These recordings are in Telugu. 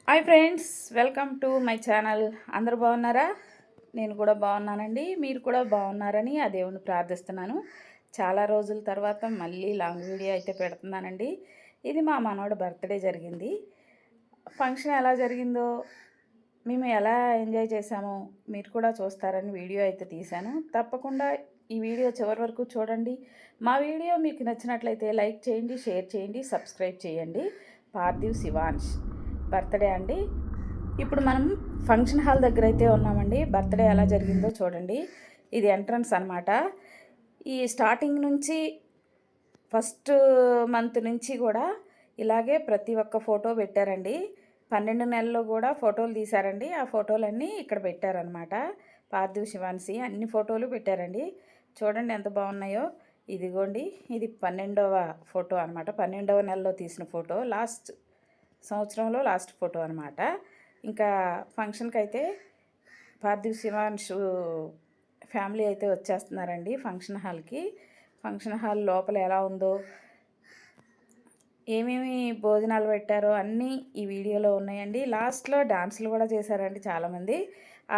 Hi friends, welcome to my channel. అందరూ బాగున్నారా? నేను కూడా బాగున్నానండి. మీరు కూడా బాగున్నారని ఆ దేవుని ప్రార్థిస్తున్నాను. చాలా రోజుల తర్వాత మళ్ళీ లాంగ్ వీడియో అయితే పెడుతున్నానండి. ఇది మా మనవడు బర్త్డే జరిగింది. ఫంక్షన్ ఎలా జరిగిందో, మేము ఎలా ఎంజాయ్ చేసామో మీరు కూడా చూస్తారని వీడియో అయితే తీశాను. తప్పకుండా ఈ వీడియో చివరి వరకు చూడండి. మా వీడియో మీకు నచ్చినట్లయితే లైక్ చేయండి, షేర్ చేయండి, సబ్స్క్రైబ్ చేయండి. పార్థివ్ శివాంష్ బర్త్డే అండి. ఇప్పుడు మనం ఫంక్షన్ హాల్ దగ్గర అయితే ఉన్నామండి. బర్త్డే ఎలా జరిగిందో చూడండి. ఇది ఎంట్రన్స్ అనమాట. ఈ స్టార్టింగ్ నుంచి ఫస్ట్ మంత్ నుంచి కూడా ఇలాగే ప్రతి ఒక్క ఫోటో పెట్టారండి. 12 నెలల్లో కూడా ఫోటోలు తీశారండి. ఆ ఫోటోలన్నీ ఇక్కడ పెట్టారనమాట. పార్థివ్ శివాన్సి అన్ని ఫోటోలు పెట్టారండి. చూడండి ఎంత బాగున్నాయో. ఇదిగోండి, ఇది 12వ ఫోటో అనమాట. 12వ నెలలో తీసిన ఫోటో, లాస్ట్ సంవత్సరంలో లాస్ట్ ఫోటో అనమాట. ఇంకా ఫంక్షన్కి అయితే పార్థివ్ శివాంశు ఫ్యామిలీ అయితే వచ్చేస్తున్నారండి ఫంక్షన్ హాల్కి. ఫంక్షన్ హాల్ లోపల ఎలా ఉందో, ఏమేమి భోజనాలు పెట్టారో అన్నీ ఈ వీడియోలో ఉన్నాయండి. లాస్ట్లో డాన్సులు కూడా చేశారండి చాలామంది.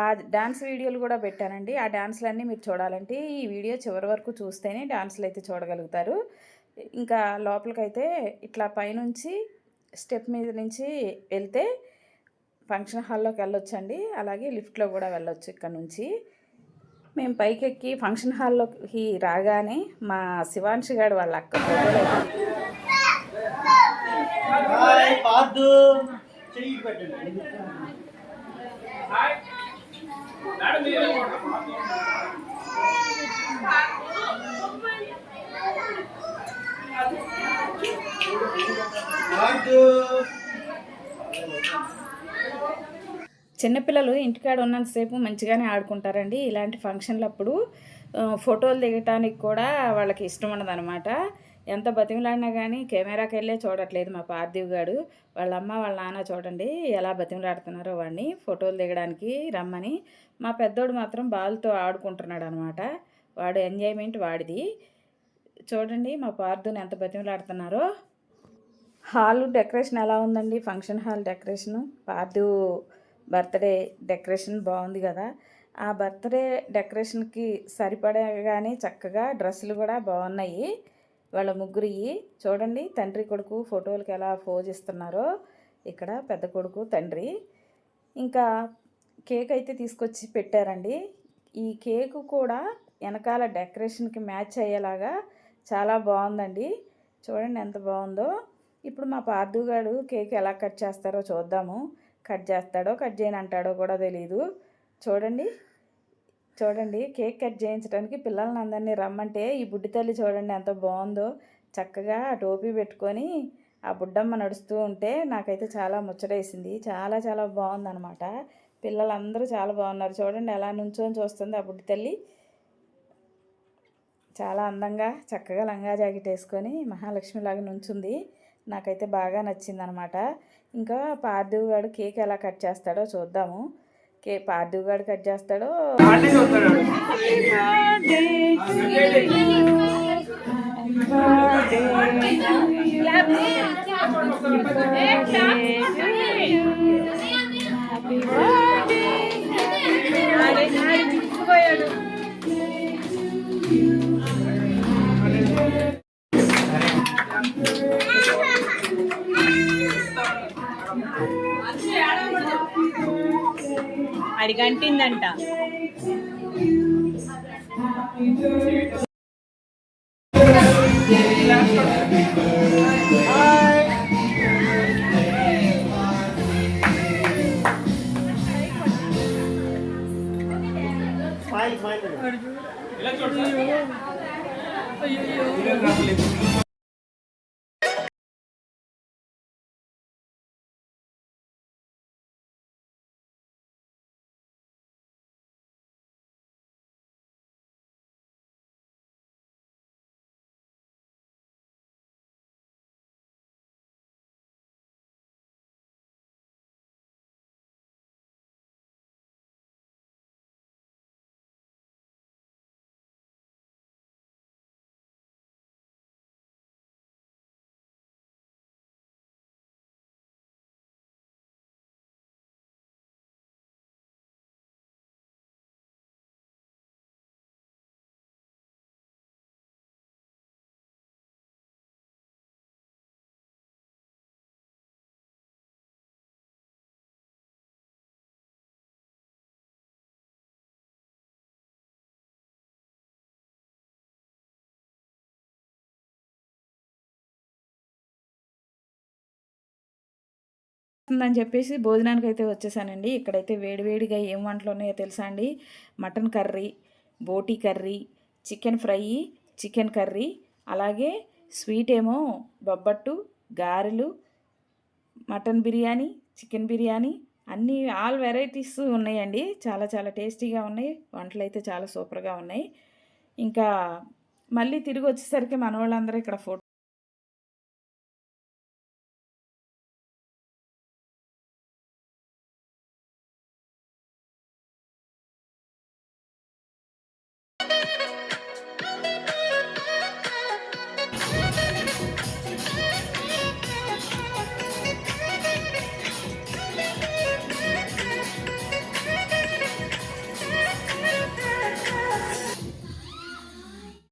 ఆ డాన్స్ వీడియోలు కూడా పెట్టానండి. ఆ డాన్సులన్నీ మీరు చూడాలంటే ఈ వీడియో చివరి వరకు చూస్తేనే డాన్సులు అయితే చూడగలుగుతారు. ఇంకా లోపలికైతే ఇట్లా పైనుంచి స్టెప్ మీద నుంచి వెళ్తే ఫంక్షన్ హాల్లోకి వెళ్ళొచ్చండి. అలాగే లిఫ్ట్లో కూడా వెళ్ళొచ్చు ఇక్కడ నుంచి. మేము పైకి ఎక్కి ఫంక్షన్ హాల్లోకి రాగానే మా శివాంశి గారు వాళ్ళ అక్క ఫోటోలు చిన్నపిల్లలు ఇంటికాడ ఉన్నంతసేపు మంచిగానే ఆడుకుంటారండి. ఇలాంటి ఫంక్షన్లప్పుడు ఫోటోలు దిగటానికి కూడా వాళ్ళకి ఇష్టం ఉండదనమాట. ఎంత బతిమలాడినా కానీ కెమెరాకి వెళ్ళే చూడట్లేదు మా పార్థివ్ గారు. వాళ్ళ అమ్మ వాళ్ళ నాన్న చూడండి ఎలా బతిమలాడుతున్నారో వాడిని ఫోటోలు దిగడానికి రమ్మని. మా పెద్దోడు మాత్రం బాల్తో ఆడుకుంటున్నాడు అనమాట. వాడు ఎంజాయ్మెంట్ వాడిది. చూడండి మా పార్థుని ఎంత బతిమలాడుతున్నారో. హాల్ డెకరేషన్ ఎలా ఉందండి? Function hall decoration, Parthiv birthday decoration బాగుంది కదా. ఆ బర్త్డే డెకరేషన్కి సరిపడగానే చక్కగా డ్రెస్సులు కూడా బాగున్నాయి. వాళ్ళ ముగ్గురు చూడండి, తండ్రి కొడుకు ఫోటోలకి ఎలా పోజ్ ఇస్తున్నారో. ఇక్కడ పెద్ద కొడుకు తండ్రి. ఇంకా కేక్ అయితే తీసుకొచ్చి పెట్టారండి. ఈ కేకు కూడా వెనకాల డెకరేషన్కి మ్యాచ్ అయ్యేలాగా చాలా బాగుందండి. చూడండి ఎంత బాగుందో. ఇప్పుడు మా పార్థు గారు కేక్ ఎలా కట్ చేస్తారో చూద్దాము. కట్ చేస్తాడో కట్ చేయనంటాడో కూడా తెలీదు. చూడండి చూడండి కేక్ కట్ చేయించడానికి పిల్లల్ని అందరినీ రమ్మంటే ఈ బుడ్డి తల్లి చూడండి ఎంత బాగుందో. చక్కగా టోపీ పెట్టుకొని ఆ బుడ్డమ్మ నడుస్తూ ఉంటే నాకైతే చాలా ముచ్చటేసింది. చాలా చాలా బాగుందనమాట. పిల్లలందరూ చాలా బాగున్నారు. చూడండి ఎలా నుంచొని చూస్తుంది ఆ బుడ్డి తల్లి. చాలా అందంగా చక్కగా లంగా జాకెట్ వేసుకొని మహాలక్ష్మిలాగా నుంచుంది. నాకైతే బాగా నచ్చిందనమాట. ఇంకా పార్థివ్ గారు కేక్ ఎలా కట్ చేస్తాడో చూద్దాము. పార్థివ్ గారు కట్ చేస్తాడో. అడిగంటిందంట. అయ్యో ఉందని చెప్పేసి భోజనానికి అయితే వచ్చేసానండి. ఇక్కడైతే వేడివేడిగా ఏం వంటలు ఉన్నాయో తెలుసా అండి? మటన్ కర్రీ, బోటీ curry, chicken fry, chicken curry, అలాగే స్వీట్ ఏమో బొబ్బట్టు, గారెలు, మటన్ బిర్యానీ, చికెన్ బిర్యానీ అన్నీ ఆల్ వెరైటీస్ ఉన్నాయండి. చాలా చాలా టేస్టీగా ఉన్నాయి. వంటలు అయితే చాలా సూపర్గా ఉన్నాయి. ఇంకా మళ్ళీ తిరిగి వచ్చేసరికి మనవాళ్ళందరూ ఇక్కడ ఫోటో